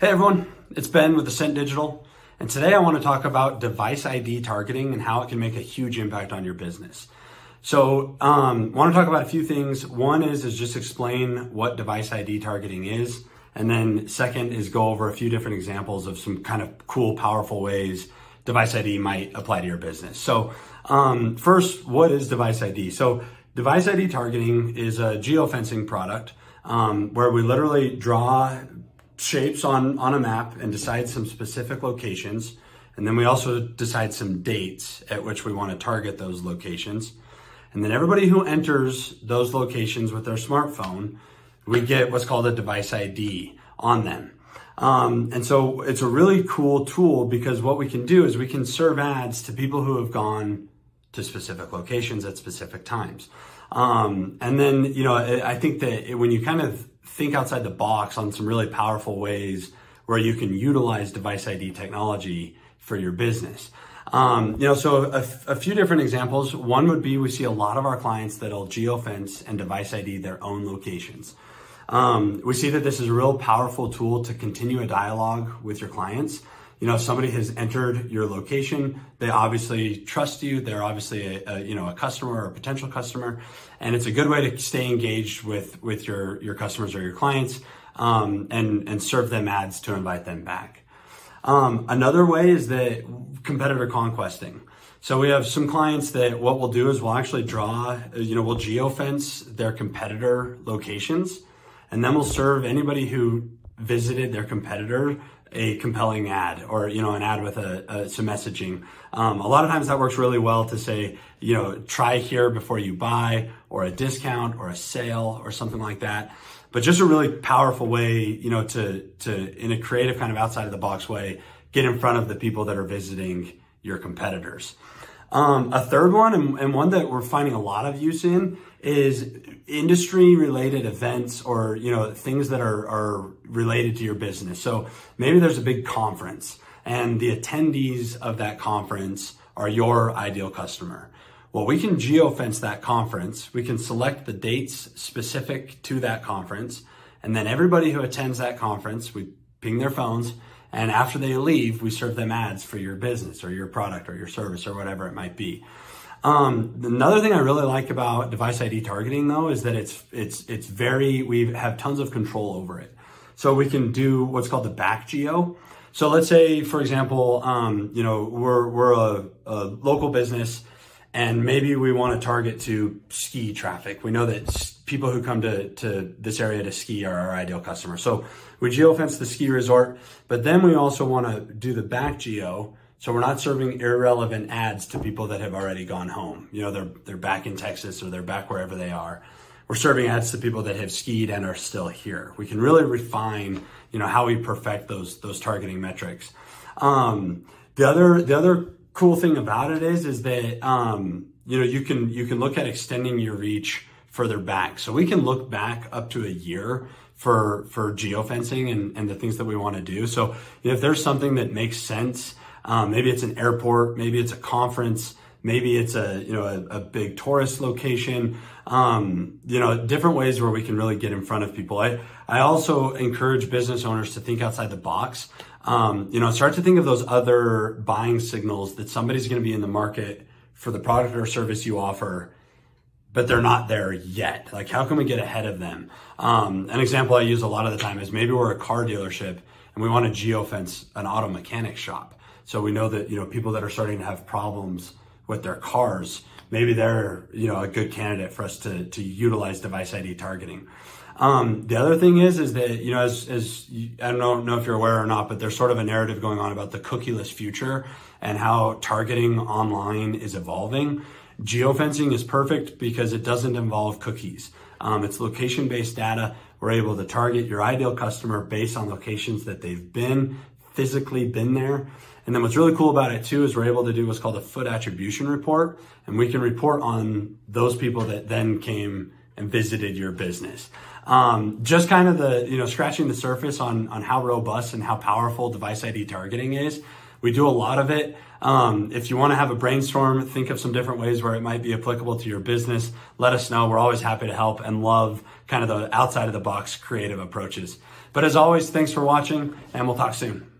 Hey everyone, it's Ben with Ascent Digital, and today I want to talk about device ID targeting and how it can make a huge impact on your business. So I want to talk about a few things. One is just explain what device ID targeting is, and then second is go over a few different examples of some kind of cool, powerful ways device ID might apply to your business. So first, what is device ID? So device ID targeting is a geofencing product where we literally draw shapes on a map and decide some specific locations. And then we also decide some dates at which we want to target those locations. And then everybody who enters those locations with their smartphone, we get what's called a device ID on them. And so it's a really cool tool because what we can do is we can serve ads to people who have gone to specific locations at specific times. And then, I think that when you kind of think outside the box on some really powerful ways where you can utilize device ID technology for your business. So a few different examples. One would be we see a lot of our clients that'll geofence and device ID their own locations. We see that this is a real powerful tool to continue a dialogue with your clients. If somebody has entered your location, they obviously trust you. They're obviously a customer or a potential customer. And it's a good way to stay engaged with your customers or your clients, and serve them ads to invite them back. Another way is that competitor conquesting. So we have some clients that what we'll do is we'll actually draw, we'll geofence their competitor locations, and then we'll serve anybody who visited their competitor a compelling ad or, an ad with some messaging. A lot of times that works really well to say, try here before you buy, or a discount or a sale or something like that. But just a really powerful way, to in a creative kind of outside of the box way, get in front of the people that are visiting your competitors. A third one, and one that we're finding a lot of use in, is industry related events or, things that are related to your business. So maybe there's a big conference and the attendees of that conference are your ideal customer. Well, we can geofence that conference. We can select the dates specific to that conference. And then everybody who attends that conference, we ping their phones. And after they leave, we serve them ads for your business or your product or your service or whatever it might be. Another thing I really like about device ID targeting though, is that we have tons of control over it. So we can do what's called the back geo. So let's say, for example, we're a local business and maybe we want to target to ski traffic. We know that people who come to this area to ski are our ideal customer. So we geofence the ski resort, but then we also want to do the back geo. So we're not serving irrelevant ads to people that have already gone home. They're back in Texas or they're back wherever they are. We're serving ads to people that have skied and are still here. We can really refine, how we perfect those targeting metrics. The other cool thing about it is that, you can look at extending your reach further back. So we can look back up to a year for geofencing and the things that we want to do. So if there's something that makes sense, maybe it's an airport, maybe it's a conference, maybe it's a big tourist location, different ways where we can really get in front of people. I also encourage business owners to think outside the box. Start to think of those other buying signals that somebody's going to be in the market for the product or service you offer, but they're not there yet. Like, how can we get ahead of them? An example I use a lot of the time is maybe we're a car dealership and we want to geofence an auto mechanic shop. So we know that, people that are starting to have problems with their cars, maybe they're, a good candidate for us to utilize device ID targeting. The other thing is that, as I don't know if you're aware or not, but there's sort of a narrative going on about the cookieless future and how targeting online is evolving. Geofencing is perfect because it doesn't involve cookies. It's location-based data. We're able to target your ideal customer based on locations that they've physically been there. And then what's really cool about it too is we're able to do what's called a foot attribution report, and we can report on those people that then came and visited your business. Just kind of scratching the surface on how robust and how powerful device ID targeting is. We do a lot of it. If you want to have a brainstorm, think of some different ways where it might be applicable to your business, let us know. We're always happy to help and love kind of the outside of the box creative approaches. But as always, thanks for watching, and we'll talk soon.